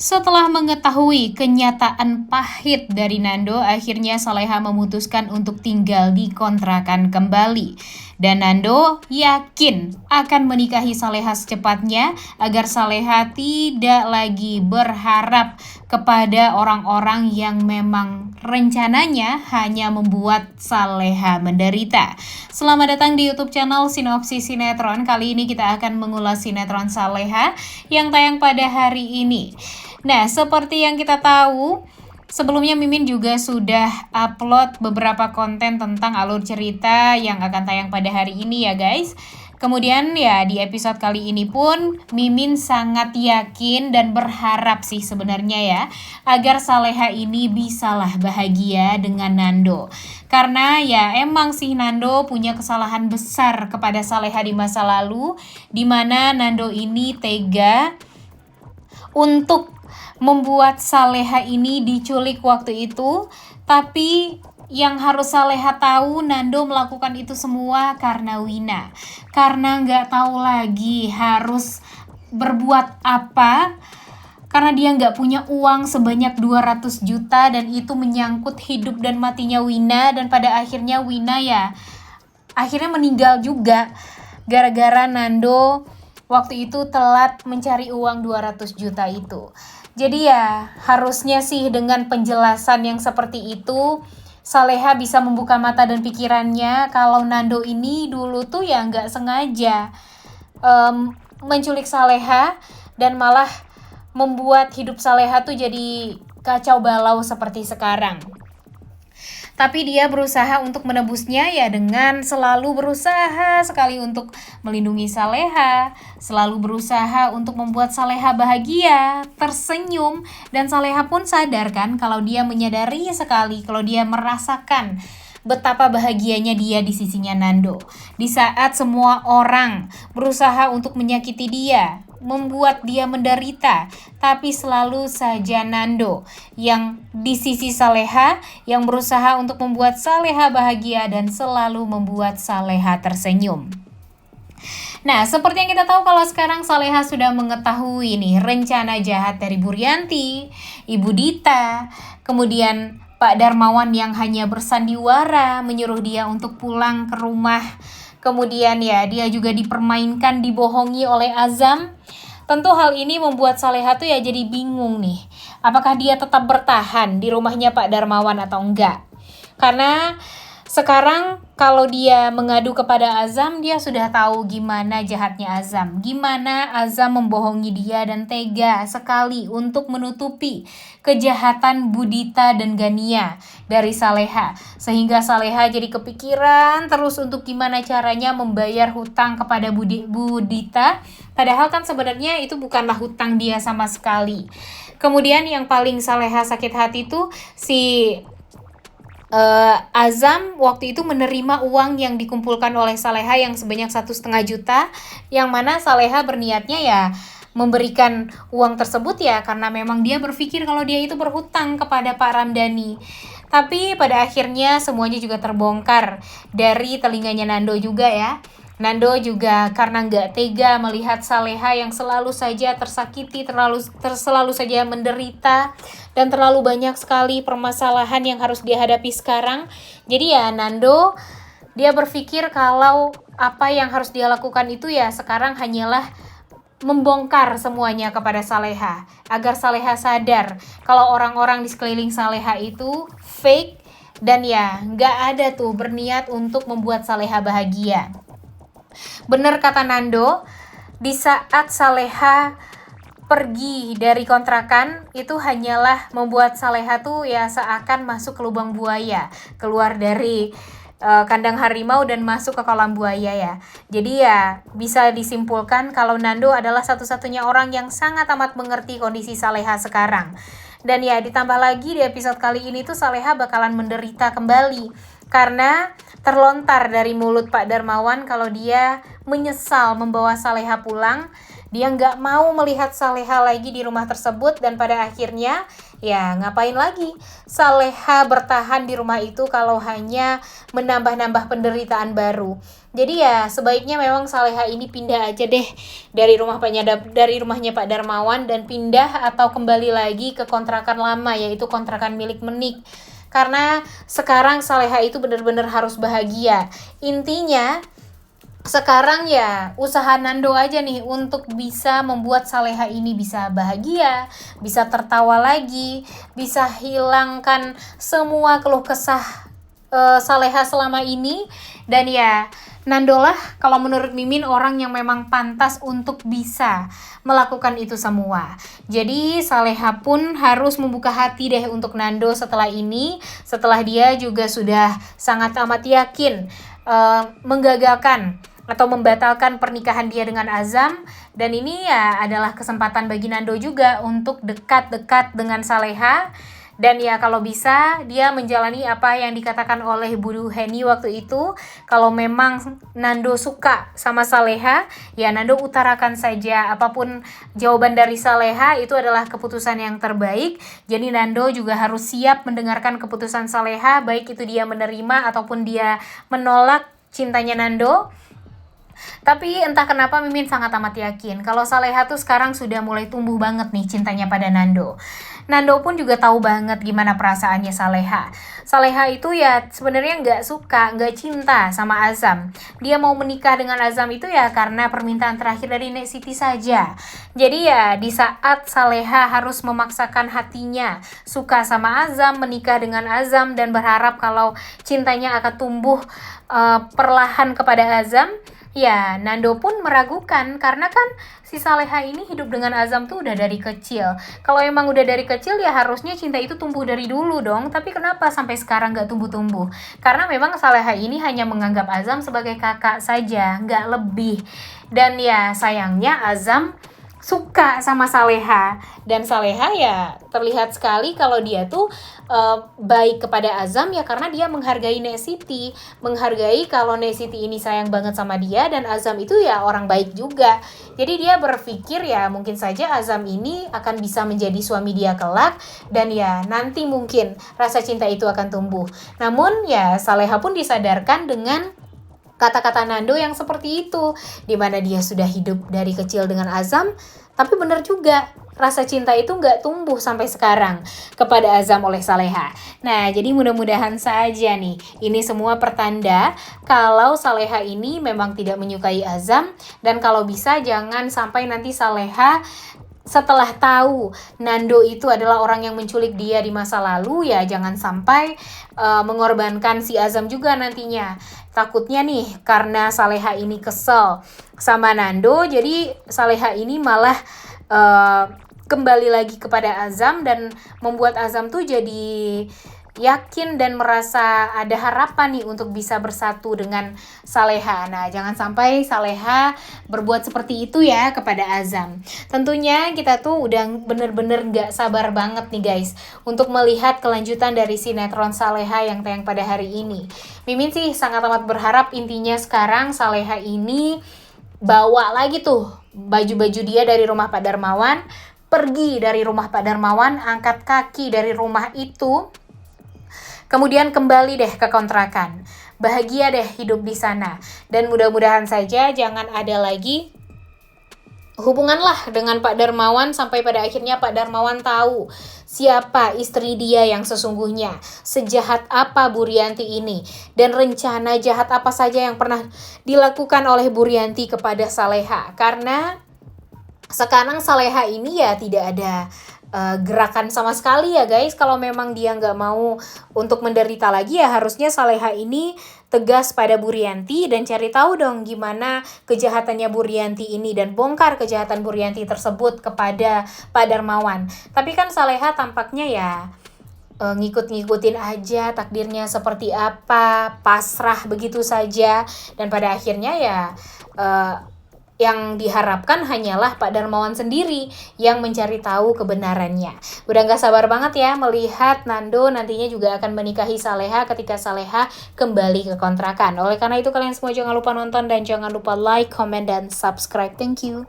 Setelah mengetahui kenyataan pahit dari Nando, akhirnya Saleha memutuskan untuk tinggal di kontrakan kembali. Dan Nando yakin akan menikahi Saleha secepatnya agar Saleha tidak lagi berharap kepada orang-orang yang memang rencananya hanya membuat Saleha menderita. Selamat datang di YouTube channel Sinopsis Sinetron. Kali ini kita akan mengulas sinetron Saleha yang tayang pada hari ini. Nah, seperti yang kita tahu, sebelumnya Mimin juga sudah upload beberapa konten tentang alur cerita yang akan tayang pada hari ini ya guys. Kemudian ya di episode kali ini pun Mimin sangat yakin dan berharap sih sebenarnya ya agar Saleha ini bisalah bahagia dengan Nando. Karena ya emang sih Nando punya kesalahan besar kepada Saleha di masa lalu, di mana Nando ini tega untuk membuat Saleha ini diculik waktu itu. Tapi yang harus Saleha tahu, Nando melakukan itu semua karena Wina. Karena nggak tahu lagi harus berbuat apa, karena dia nggak punya uang sebanyak 200 juta dan itu menyangkut hidup dan matinya Wina. Dan pada akhirnya Wina ya akhirnya meninggal juga gara-gara Nando waktu itu telat mencari uang 200 juta itu. Jadi ya harusnya sih dengan penjelasan yang seperti itu Saleha bisa membuka mata dan pikirannya kalau Nando ini dulu tuh ya nggak sengaja menculik Saleha dan malah membuat hidup Saleha tuh jadi kacau balau seperti sekarang. Tapi dia berusaha untuk menebusnya ya dengan selalu berusaha sekali untuk melindungi Saleha, selalu berusaha untuk membuat Saleha bahagia, tersenyum, dan Saleha pun sadar kan kalau dia menyadari sekali kalau dia merasakan betapa bahagianya dia di sisinya Nando. Di saat semua orang berusaha untuk menyakiti dia, membuat dia menderita, tapi selalu saja Nando yang di sisi Saleha yang berusaha untuk membuat Saleha bahagia dan selalu membuat Saleha tersenyum. Nah, seperti yang kita tahu kalau sekarang Saleha sudah mengetahui nih rencana jahat dari Bu Rianti, Ibu Dita, kemudian Pak Darmawan yang hanya bersandiwara menyuruh dia untuk pulang ke rumah. Kemudian ya dia juga dipermainkan, dibohongi oleh Azam. Tentu hal ini membuat Saleha tuh ya jadi bingung nih. Apakah dia tetap bertahan di rumahnya Pak Darmawan atau enggak? Karena sekarang kalau dia mengadu kepada Azam, dia sudah tahu gimana jahatnya Azam. Gimana Azam membohongi dia dan tega sekali untuk menutupi kejahatan Budita dan Gania dari Saleha. Sehingga Saleha jadi kepikiran terus untuk gimana caranya membayar hutang kepada Budita. Padahal kan sebenarnya itu bukanlah hutang dia sama sekali. Kemudian yang paling Saleha sakit hati tuh si Azam waktu itu menerima uang yang dikumpulkan oleh Saleha yang sebanyak 1,5 juta, yang mana Saleha berniatnya ya memberikan uang tersebut ya karena memang dia berpikir kalau dia itu berhutang kepada Pak Ramdhani. Tapi pada akhirnya semuanya juga terbongkar dari telinganya Nando juga ya. Nando juga karena nggak tega melihat Saleha yang selalu saja tersakiti, selalu saja menderita, dan terlalu banyak sekali permasalahan yang harus dihadapi sekarang. Jadi ya Nando, dia berpikir kalau apa yang harus dia lakukan itu ya sekarang hanyalah membongkar semuanya kepada Saleha. Agar Saleha sadar kalau orang-orang di sekeliling Saleha itu fake dan ya nggak ada tuh berniat untuk membuat Saleha bahagia. Benar kata Nando, di saat Saleha pergi dari kontrakan itu hanyalah membuat Saleha tuh ya seakan masuk ke lubang buaya, keluar dari kandang harimau dan masuk ke kolam buaya ya. Jadi ya bisa disimpulkan kalau Nando adalah satu-satunya orang yang sangat amat mengerti kondisi Saleha sekarang. Dan ya ditambah lagi di episode kali ini tuh Saleha bakalan menderita kembali karena terlontar dari mulut Pak Darmawan kalau dia menyesal membawa Saleha pulang Dia nggak mau melihat Saleha lagi di rumah tersebut, dan pada akhirnya ya ngapain lagi Saleha bertahan di rumah itu kalau hanya menambah-nambah penderitaan baru. Jadi ya sebaiknya memang Saleha ini pindah aja deh dari rumahnya Pak Darmawan, dan pindah atau kembali lagi ke kontrakan lama, yaitu kontrakan milik Menik. Karena sekarang Saleha itu benar-benar harus bahagia. Intinya sekarang ya usaha Nando aja nih untuk bisa membuat Saleha ini bisa bahagia, bisa tertawa lagi, bisa hilangkan semua keluh kesah Saleha selama ini. Dan ya Nando lah kalau menurut Mimin orang yang memang pantas untuk bisa melakukan itu semua. Jadi Saleha pun harus membuka hati deh untuk Nando setelah ini, setelah dia juga sudah sangat amat yakin menggagalkan atau membatalkan pernikahan dia dengan Azam. Dan ini ya adalah kesempatan bagi Nando juga untuk dekat-dekat dengan Saleha. Dan ya kalau bisa dia menjalani apa yang dikatakan oleh Bu Heni waktu itu. Kalau memang Nando suka sama Saleha, ya Nando utarakan saja. Apapun jawaban dari Saleha itu adalah keputusan yang terbaik. Jadi Nando juga harus siap mendengarkan keputusan Saleha, baik itu dia menerima ataupun dia menolak cintanya Nando. Tapi entah kenapa Mimin sangat amat yakin kalau Saleha tuh sekarang sudah mulai tumbuh banget nih cintanya pada Nando. Nando pun juga tahu banget gimana perasaannya Saleha. Saleha itu ya sebenarnya nggak suka, nggak cinta sama Azam. Dia mau menikah dengan Azam itu ya karena permintaan terakhir dari Nek Siti saja. Jadi ya di saat Saleha harus memaksakan hatinya suka sama Azam, menikah dengan Azam, dan berharap kalau cintanya akan tumbuh perlahan kepada Azam, ya Nando pun meragukan karena kan si Saleha ini hidup dengan Azam tuh udah dari kecil. Kalau emang udah dari kecil ya harusnya cinta itu tumbuh dari dulu dong. Tapi kenapa sampai sekarang gak tumbuh-tumbuh? Karena memang Saleha ini hanya menganggap Azam sebagai kakak saja, gak lebih. Dan ya sayangnya Azam suka sama Saleha, dan Saleha ya terlihat sekali kalau dia tuh baik kepada Azam ya karena dia menghargai Nek Siti, menghargai kalau Nek Siti ini sayang banget sama dia, dan Azam itu ya orang baik juga. Jadi dia berpikir ya mungkin saja Azam ini akan bisa menjadi suami dia kelak, dan ya nanti mungkin rasa cinta itu akan tumbuh. Namun ya Saleha pun disadarkan dengan kata-kata Nando yang seperti itu, dimana dia sudah hidup dari kecil dengan Azam. Tapi benar juga, rasa cinta itu nggak tumbuh sampai sekarang kepada Azam oleh Saleha. Nah, jadi mudah-mudahan saja nih, ini semua pertanda kalau Saleha ini memang tidak menyukai Azam. Dan kalau bisa jangan sampai nanti Saleha setelah tahu Nando itu adalah orang yang menculik dia di masa lalu, ya jangan sampai mengorbankan si Azam juga nantinya. Takutnya nih karena Saleha ini kesel sama Nando, jadi Saleha ini malah kembali lagi kepada Azam dan membuat Azam tuh jadi yakin dan merasa ada harapan nih untuk bisa bersatu dengan Saleha. Nah, jangan sampai Saleha berbuat seperti itu ya kepada Azam. Tentunya kita tuh udah bener-bener gak sabar banget nih guys untuk melihat kelanjutan dari sinetron Saleha yang tayang pada hari ini. Mimin sih sangat amat berharap intinya sekarang Saleha ini bawa lagi tuh baju-baju dia dari rumah Pak Darmawan, pergi dari rumah Pak Darmawan, angkat kaki dari rumah itu, kemudian kembali deh ke kontrakan. Bahagia deh hidup di sana. Dan mudah-mudahan saja jangan ada lagi hubungan lah dengan Pak Darmawan sampai pada akhirnya Pak Darmawan tahu siapa istri dia yang sesungguhnya. Sejahat apa Bu Rianti ini. Dan rencana jahat apa saja yang pernah dilakukan oleh Bu Rianti kepada Saleha. Karena sekarang Saleha ini ya tidak ada gerakan sama sekali ya guys. Kalau memang dia nggak mau untuk menderita lagi ya harusnya Saleha ini tegas pada Bu Rianti dan cari tahu dong gimana kejahatannya Bu Rianti ini dan bongkar kejahatan Bu Rianti tersebut kepada Pak Darmawan. Tapi kan Saleha tampaknya ya ngikut-ngikutin aja takdirnya seperti apa, pasrah begitu saja, dan pada akhirnya ya yang diharapkan hanyalah Pak Darmawan sendiri yang mencari tahu kebenarannya. Udah gak sabar banget ya melihat Nando nantinya juga akan menikahi Saleha ketika Saleha kembali ke kontrakan. Oleh karena itu kalian semua jangan lupa nonton dan jangan lupa like, comment, dan subscribe. Thank you.